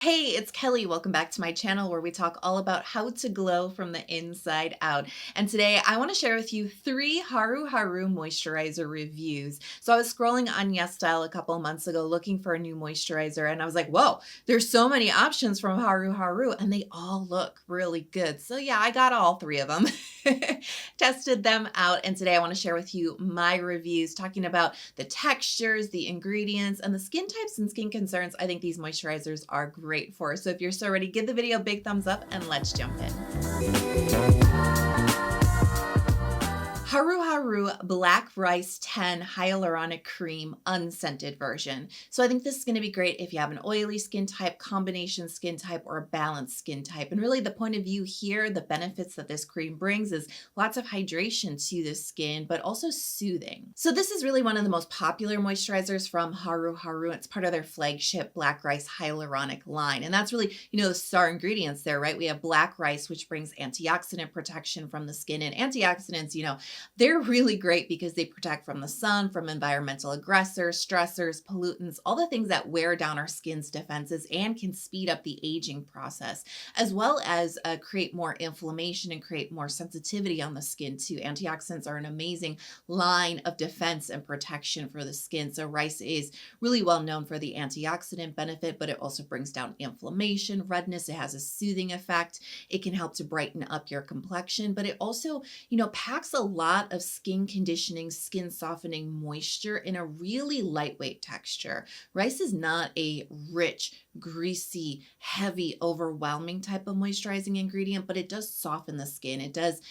Hey, it's Kelly. Welcome back to my channel where we talk all about how to glow from the inside out. And today I want to share with you 3 Haruharu moisturizer reviews. So I was scrolling on YesStyle a couple months ago looking for a new moisturizer and I was like, whoa, there's so many options from Haruharu and they all look really good. So yeah, I got all 3 of them, tested them out. And today I want to share with you my reviews talking about the textures, the ingredients, and the skin types and skin concerns I think these moisturizers are great for. So if you're so ready, give the video a big thumbs up and let's jump in. Haruharu Black Rice 10 Hyaluronic Cream Unscented version. So I think this is going to be great if you have an oily skin type, combination skin type, or a balanced skin type. And really the point of view here, the benefits that this cream brings is lots of hydration to the skin, but also soothing. So this is really one of the most popular moisturizers from Haruharu. It's part of their flagship Black Rice Hyaluronic line. And that's really, the star ingredients there, right? We have black rice, which brings antioxidant protection from the skin. And antioxidants, they're really great because they protect from the sun, from environmental aggressors, stressors, pollutants, all the things that wear down our skin's defenses and can speed up the aging process, as well as create more inflammation and create more sensitivity on the skin too. Antioxidants are an amazing line of defense and protection for the skin. So rice is really well known for the antioxidant benefit, but it also brings down inflammation, redness. It has a soothing effect. It can help to brighten up your complexion, but it also, packs a lot of skin conditioning, skin softening moisture in a really lightweight texture. Rice is not a rich, greasy, heavy, overwhelming type of moisturizing ingredient, but it does soften the skin. It does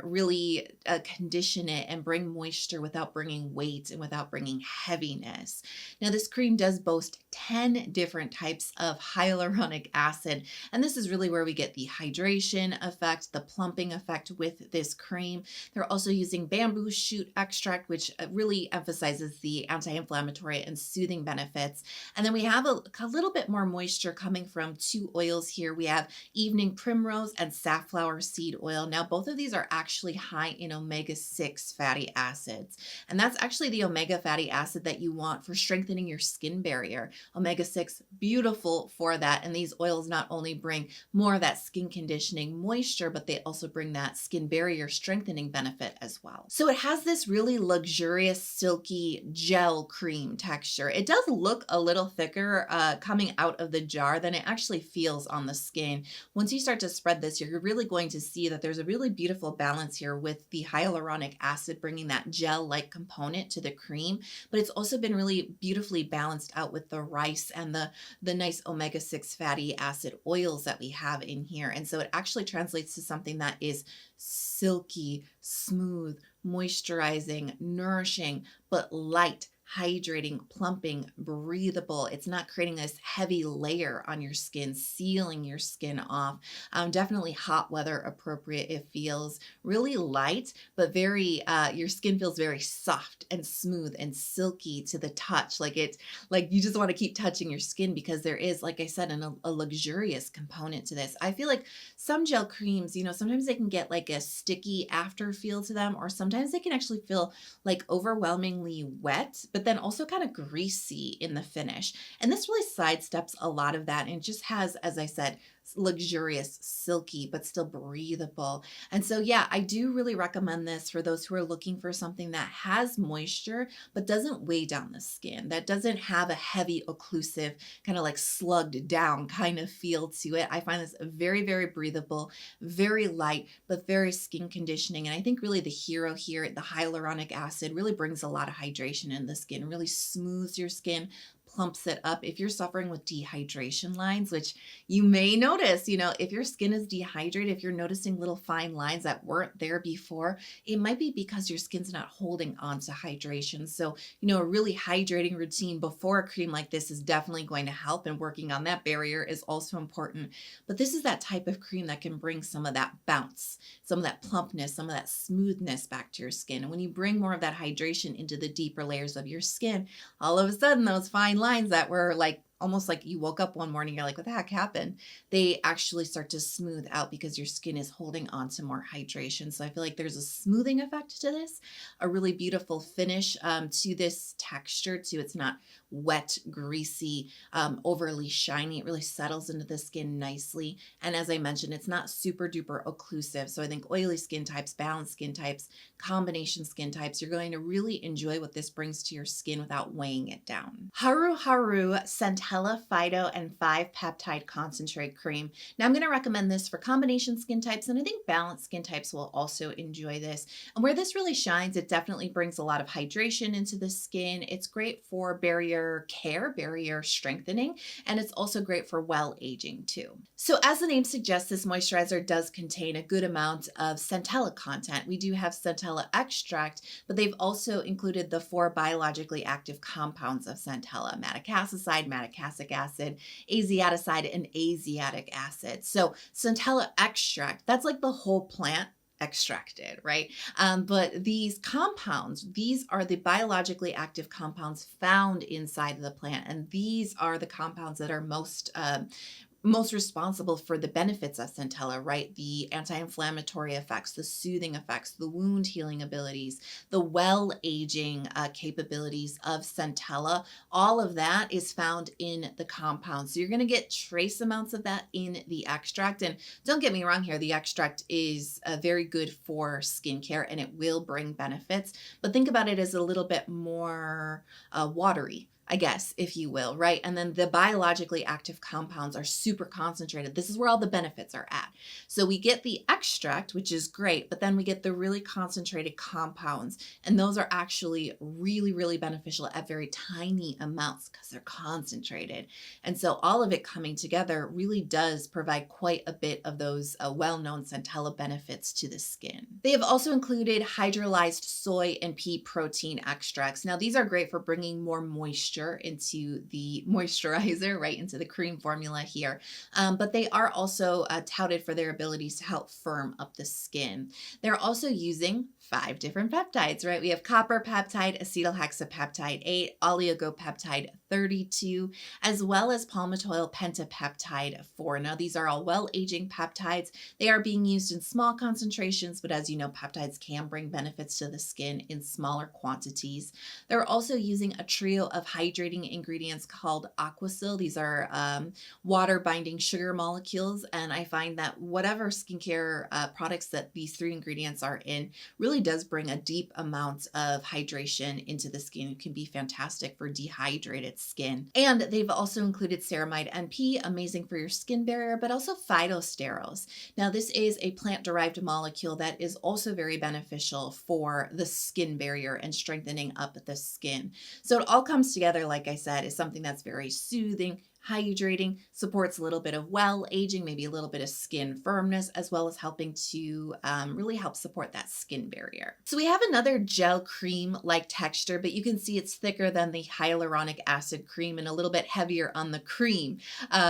really condition it and bring moisture without bringing weight and without bringing heaviness. Now, this cream does boast 10 different types of hyaluronic acid, and this is really where we get the hydration effect, the plumping effect with this cream. They're also using bamboo shoot extract, which really emphasizes the anti-inflammatory and soothing benefits. And then we have a little bit more moisture coming from 2 oils here. We have evening primrose and safflower seed oil. Now, both of these are actually high in omega-6 fatty acids. And that's actually the omega fatty acid that you want for strengthening your skin barrier. Omega-6, beautiful for that. And these oils not only bring more of that skin conditioning moisture, but they also bring that skin barrier strengthening benefit as well. So it has this really luxurious, silky gel cream texture. It does look a little thicker coming out of the jar than it actually feels on the skin. Once you start to spread this, you're really going to see that there's a really beautiful balance here with the hyaluronic acid bringing that gel-like component to the cream, but it's also been really beautifully balanced out with the rice and the nice omega-6 fatty acid oils that we have in here. And so it actually translates to something that is silky, smooth, moisturizing, nourishing, but light, hydrating, plumping, breathable. It's not creating this heavy layer on your skin, sealing your skin off. Definitely hot weather appropriate. It feels really light, but very, your skin feels very soft and smooth and silky to the touch. Like you just want to keep touching your skin because there is, like I said, a luxurious component to this. I feel like some gel creams, sometimes they can get like a sticky after feel to them, or sometimes they can actually feel like overwhelmingly wet, but then also kind of greasy in the finish. And this really sidesteps a lot of that and just has, as I said, luxurious, silky, but still breathable. And so, yeah, I do really recommend this for those who are looking for something that has moisture, but doesn't weigh down the skin, that doesn't have a heavy, occlusive, kind of like slugged down kind of feel to it. I find this very, very breathable, very light, but very skin conditioning. And I think really the hero here, the hyaluronic acid, really brings a lot of hydration in the skin, really smooths your skin, plumps it up. If you're suffering with dehydration lines, which you may notice, if your skin is dehydrated, if you're noticing little fine lines that weren't there before, it might be because your skin's not holding on to hydration. So, a really hydrating routine before a cream like this is definitely going to help, and working on that barrier is also important. But this is that type of cream that can bring some of that bounce, some of that plumpness, some of that smoothness back to your skin. And when you bring more of that hydration into the deeper layers of your skin, all of a sudden those fine lines that were like almost like you woke up one morning, you're like, what the heck happened? They actually start to smooth out because your skin is holding on to more hydration. So I feel like there's a smoothing effect to this, a really beautiful finish to this texture too. It's not wet, greasy, overly shiny. It really settles into the skin nicely. And as I mentioned, it's not super duper occlusive. So I think oily skin types, balanced skin types, combination skin types, you're going to really enjoy what this brings to your skin without weighing it down. Haruharu Centella, Phyto, and 5 Peptide Concentrate Cream. Now I'm going to recommend this for combination skin types, and I think balanced skin types will also enjoy this. And where this really shines, it definitely brings a lot of hydration into the skin. It's great for barrier care, barrier strengthening, and it's also great for well aging too. So as the name suggests, this moisturizer does contain a good amount of Centella content. We do have Centella extract, but they've also included the 4 biologically active compounds of Centella: madecassoside, madecassic acid, azaticide, and azatic acid. So Centella extract, that's like the whole plant extracted, right? But these compounds, these are the biologically active compounds found inside of the plant, and these are the compounds that are most responsible for the benefits of Centella, right? The anti-inflammatory effects, the soothing effects, the wound healing abilities, the well-aging capabilities of Centella. All of that is found in the compound. So you're going to get trace amounts of that in the extract. And don't get me wrong here, the extract is very good for skincare and it will bring benefits, but think about it as a little bit more watery, I guess, if you will, right? And then the biologically active compounds are super concentrated. This is where all the benefits are at. So we get the extract, which is great, but then we get the really concentrated compounds. And those are actually really, really beneficial at very tiny amounts because they're concentrated. And so all of it coming together really does provide quite a bit of those well-known Centella benefits to the skin. They have also included hydrolyzed soy and pea protein extracts. Now, these are great for bringing more moisture into the moisturizer, right, into the cream formula here. But they are also touted for their abilities to help firm up the skin. They're also using 5 different peptides, right? We have copper peptide, acetylhexapeptide 8, oligopeptide 32, as well as palmitoyl pentapeptide 4. Now, these are all well-aging peptides. They are being used in small concentrations, but as you know, peptides can bring benefits to the skin in smaller quantities. They're also using a trio of hydrating ingredients called Aquasil. These are water-binding sugar molecules, and I find that whatever skincare products that these 3 ingredients are in really does bring a deep amount of hydration into the skin. It can be fantastic for dehydrated skin. And they've also included ceramide NP, amazing for your skin barrier, but also phytosterols. Now, this is a plant-derived molecule that is also very beneficial for the skin barrier and strengthening up the skin. So it all comes together, like I said, is something that's very soothing, hydrating, supports a little bit of well aging, maybe a little bit of skin firmness, as well as helping to really help support that skin barrier. So we have another gel cream like texture, but you can see it's thicker than the hyaluronic acid cream and a little bit heavier on the cream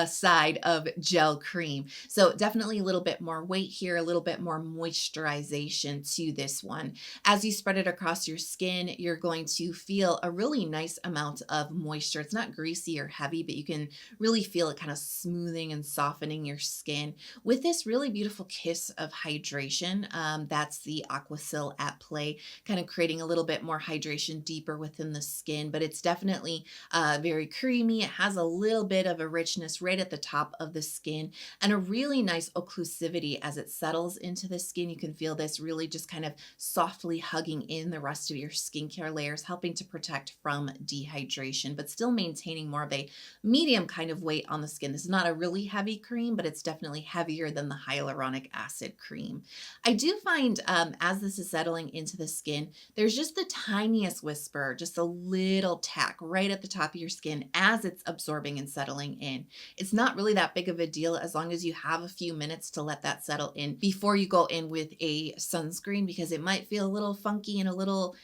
side of gel cream. So definitely a little bit more weight here, a little bit more moisturization to this one. As you spread it across your skin, you're going to feel a really nice amount of moisture. It's not greasy or heavy, but you can really feel it kind of smoothing and softening your skin with this really beautiful kiss of hydration. That's the Aquasil at play, kind of creating a little bit more hydration deeper within the skin, but it's definitely very creamy. It has a little bit of a richness right at the top of the skin and a really nice occlusivity as it settles into the skin. You can feel this really just kind of softly hugging in the rest of your skincare layers, helping to protect from dehydration, but still maintaining more of a medium kind of weight on the skin. This is not a really heavy cream, but it's definitely heavier than the hyaluronic acid cream. I do find as this is settling into the skin, there's just the tiniest whisper, just a little tack right at the top of your skin as it's absorbing and settling in. It's not really that big of a deal as long as you have a few minutes to let that settle in before you go in with a sunscreen, because it might feel a little funky and a little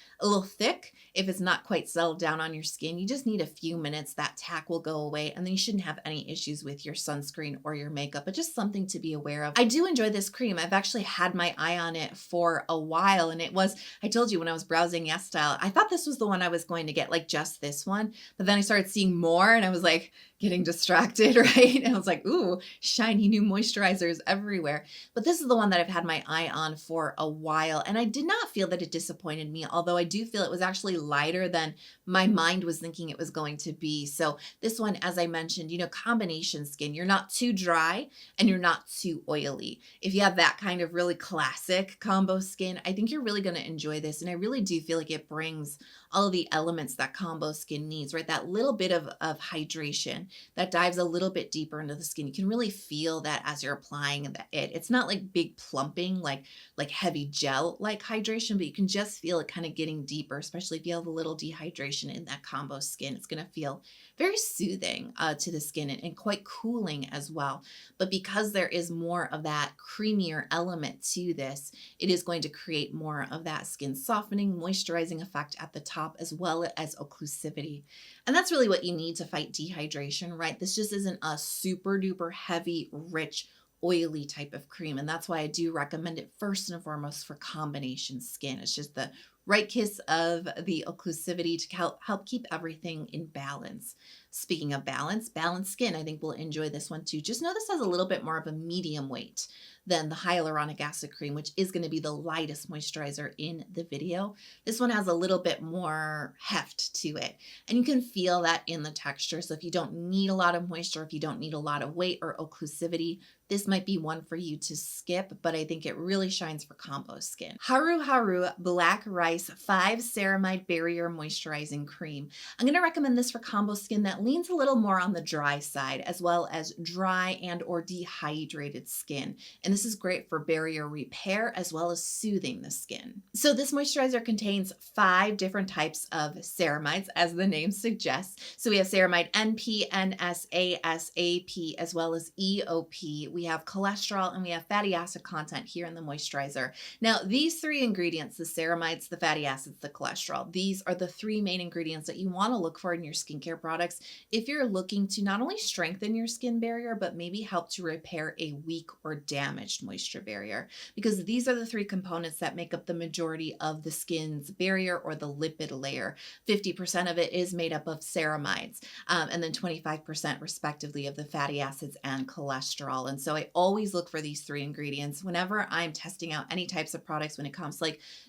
thick if it's not quite settled down on your skin. You just need a few minutes. That tack will go away, and then you you shouldn't have any issues with your sunscreen or your makeup, but just something to be aware of. I do enjoy this cream. I've actually had my eye on it for a while, and I told you when I was browsing YesStyle, I thought this was the one I was going to get, like just this one, but then I started seeing more and I was like getting distracted, right? And I was like, ooh, shiny new moisturizers everywhere. But this is the one that I've had my eye on for a while, and I did not feel that it disappointed me, although I do feel it was actually lighter than my mind was thinking it was going to be. So this one, as I mentioned, combination skin, you're not too dry and you're not too oily. If you have that kind of really classic combo skin, I think you're really going to enjoy this. And I really do feel like it brings all of the elements that combo skin needs, right? That little bit of hydration that dives a little bit deeper into the skin. You can really feel that as you're applying it. It's not like big plumping, like heavy gel like hydration, but you can just feel it kind of getting deeper, especially if you have a little dehydration in that combo skin. It's going to feel very soothing to the skin and quite cooling as well. But because there is more of that creamier element to this, it is going to create more of that skin softening, moisturizing effect at the top, as well as occlusivity. And that's really what you need to fight dehydration, right? This just isn't a super duper heavy, rich, oily type of cream. And that's why I do recommend it first and foremost for combination skin. It's just the right kiss of the occlusivity to help keep everything in balance. Speaking of balance, balanced skin, I think will enjoy this one too. Just know this has a little bit more of a medium weight than the hyaluronic acid cream, which is going to be the lightest moisturizer in the video. This one has a little bit more heft to it, and you can feel that in the texture. So if you don't need a lot of moisture, if you don't need a lot of weight or occlusivity, this might be one for you to skip, but I think it really shines for combo skin. Haruharu Black Rice 5 Ceramide Barrier Moisturizing Cream. I'm going to recommend this for combo skin that leans a little more on the dry side, as well as dry and or dehydrated skin. And this is great for barrier repair as well as soothing the skin. So this moisturizer contains 5 different types of ceramides, as the name suggests. So we have ceramide NP, NS, AS, AP, as well as EOP. We have cholesterol and we have fatty acid content here in the moisturizer. Now, these 3 ingredients, the ceramides, the fatty acids, the cholesterol, these are the 3 main ingredients that you want to look for in your skincare products if you're looking to not only strengthen your skin barrier, but maybe help to repair a weak or damaged moisture barrier, because these are the 3 components that make up the majority of the skin's barrier or the lipid layer. 50% of it is made up of ceramides, and then 25% respectively of the fatty acids and cholesterol. And so I always look for these 3 ingredients whenever I'm testing out any types of products when it comes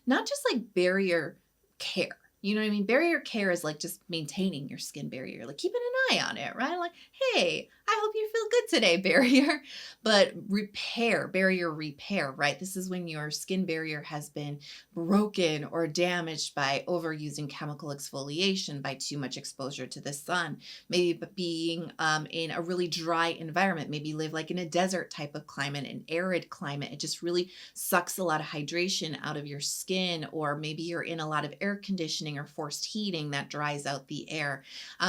not just barrier care. You know what I mean? Barrier care is just maintaining your skin barrier, keeping an eye on it, right? Hey, I hope you feel good today, barrier. But barrier repair, right? This is when your skin barrier has been broken or damaged by overusing chemical exfoliation, by too much exposure to the sun, maybe being in a really dry environment, maybe live in a desert type of climate, an arid climate. It just really sucks a lot of hydration out of your skin, or maybe you're in a lot of air conditioning or forced heating that dries out the air.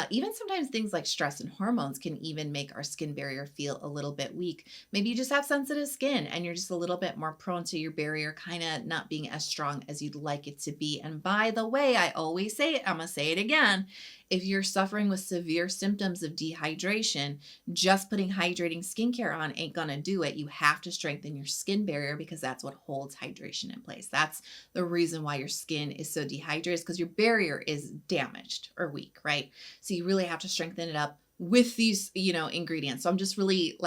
Even sometimes things like stress and hormones can even make our skin barrier feel a little bit weak. Maybe you just have sensitive skin and you're just a little bit more prone to your barrier kind of not being as strong as you'd like it to be. And by the way, I always say it, I'm going to say it again. If you're suffering with severe symptoms of dehydration, just putting hydrating skincare on ain't gonna do it. You have to strengthen your skin barrier, because that's what holds hydration in place. That's the reason why your skin is so dehydrated, because your barrier is damaged or weak, right? So you really have to strengthen it up with these, ingredients. So I'm just really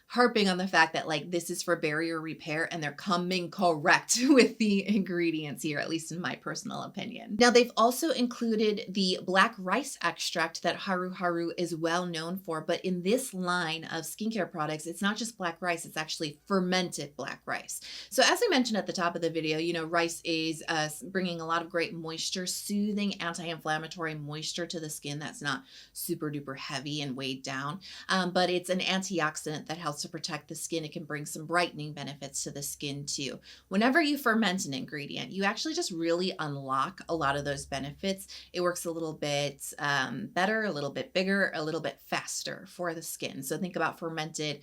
harping on the fact that this is for barrier repair, and they're coming correct with the ingredients here, at least in my personal opinion. Now, they've also included the black rice extract that Haruharu is well known for, but in this line of skincare products, it's not just black rice, it's actually fermented black rice. So as I mentioned at the top of the video, rice is bringing a lot of great moisture, soothing, anti-inflammatory moisture to the skin that's not super duper heavy and weighed down, but it's an antioxidant that helps helps to protect the skin. It can bring some brightening benefits to the skin too. Whenever you ferment an ingredient, you actually just really unlock a lot of those benefits. It works a little bit better, a little bit bigger, a little bit faster for the skin. So think about fermented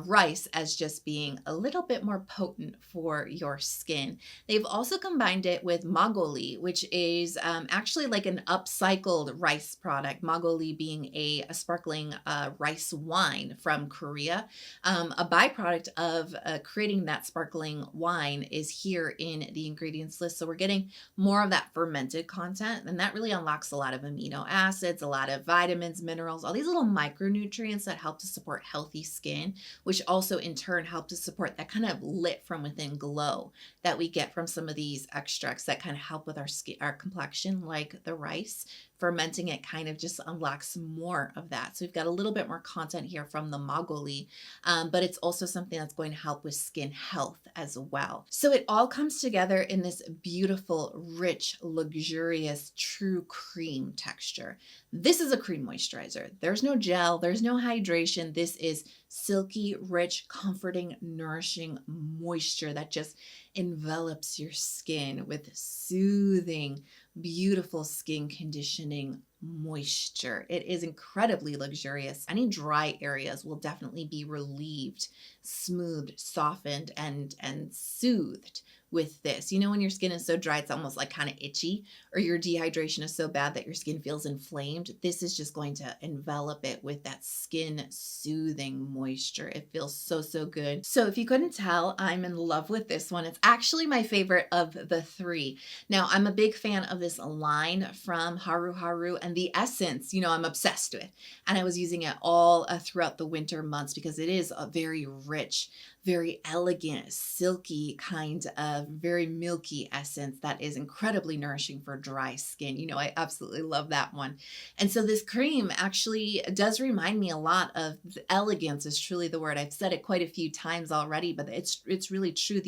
rice as just being a little bit more potent for your skin. They've also combined it with magoli, which is actually like an upcycled rice product. Magoli being a sparkling rice wine from Korea. A byproduct of creating that sparkling wine is here in the ingredients list. So we're getting more of that fermented content, and that really unlocks a lot of amino acids, a lot of vitamins, minerals, all these little micronutrients that help to support healthy skin, which also in turn help to support that kind of lit from within glow that we get from some of these extracts that kind of help with our skin, our complexion, like the rice. Fermenting it kind of just unlocks more of that. So we've got a little bit more content here from the magoli, but it's also something that's going to help with skin health as well. So it all comes together in this beautiful, rich, luxurious, true cream texture. This is a cream moisturizer. There's no gel, there's no hydration. This is silky, rich, comforting, nourishing moisture that just envelops your skin with soothing, beautiful skin conditioning moisture. It is incredibly luxurious. Any dry areas will definitely be relieved, smoothed, softened, and soothed with this. You know, when your skin is so dry, it's almost like kind of itchy, or your dehydration is so bad that your skin feels inflamed. This is just going to envelop it with that skin soothing moisture. It feels so, so good. So if you couldn't tell, I'm in love with this one. It's actually my favorite of the three. Now, I'm a big fan of this line from Haruharu, and the essence, you know, I'm obsessed with. And I was using it all throughout the winter months because it is a very rich, very elegant, silky kind of very milky essence that is incredibly nourishing for dry skin. You know, I absolutely love that one. And so this cream actually does remind me a lot of elegance is truly the word. I've said it quite a few times already, but it's really true.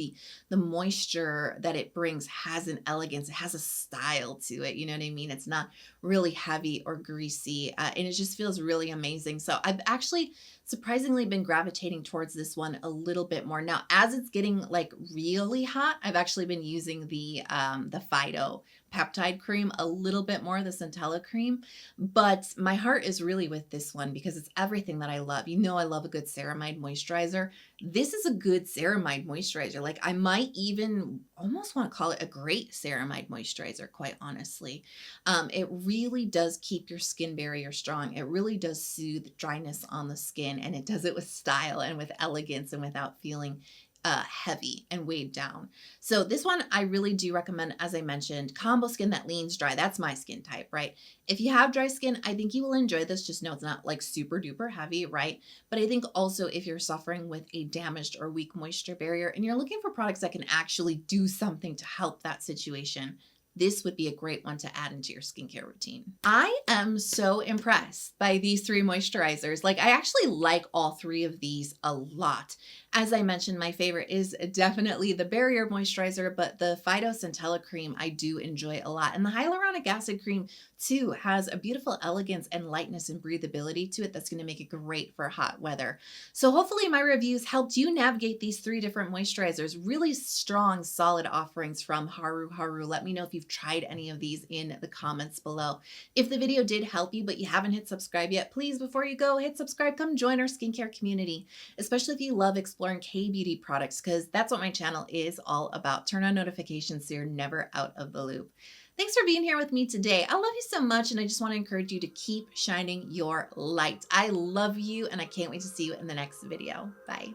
The moisture that it brings has an elegance. It has a style to it. You know what I mean? It's not really heavy or greasy, and it just feels really amazing. So I've actually surprisingly been gravitating towards this one a little bit more. Now, as it's getting like really hot, I've actually been using the Phyto peptide cream a little bit more, the Centella cream, but my heart is really with this one because it's everything that I love. You know, I love a good ceramide moisturizer. This is a good ceramide moisturizer. Like, I might even almost want to call it a great ceramide moisturizer, quite honestly. It really does keep your skin barrier strong. It really does soothe dryness on the skin, and it does it with style and with elegance and without feeling heavy and weighed down. So this one I really do recommend, as I mentioned, combo skin that leans dry. That's my skin type, right? If you have dry skin, I think you will enjoy this. Just know it's not like super duper heavy, right? But I think also if you're suffering with a damaged or weak moisture barrier and you're looking for products that can actually do something to help that situation, this would be a great one to add into your skincare routine. I am so impressed by these three moisturizers. Like, I actually like all three of these a lot. As I mentioned, my favorite is definitely the barrier moisturizer, but the Phyto Centella cream I do enjoy a lot. And the hyaluronic acid cream too has a beautiful elegance and lightness and breathability to it that's going to make it great for hot weather. So hopefully my reviews helped you navigate these three different moisturizers. Really strong, solid offerings from Haruharu. Let me know if you've tried any of these in the comments below. If the video did help you, but you haven't hit subscribe yet, please, before you go, hit subscribe. Come join our skincare community, especially if you love exploring K-beauty products, because that's what my channel is all about. Turn on notifications so you're never out of the loop. Thanks for being here with me today. I love you so much, and I just want to encourage you to keep shining your light. I love you, and I can't wait to see you in the next video. Bye.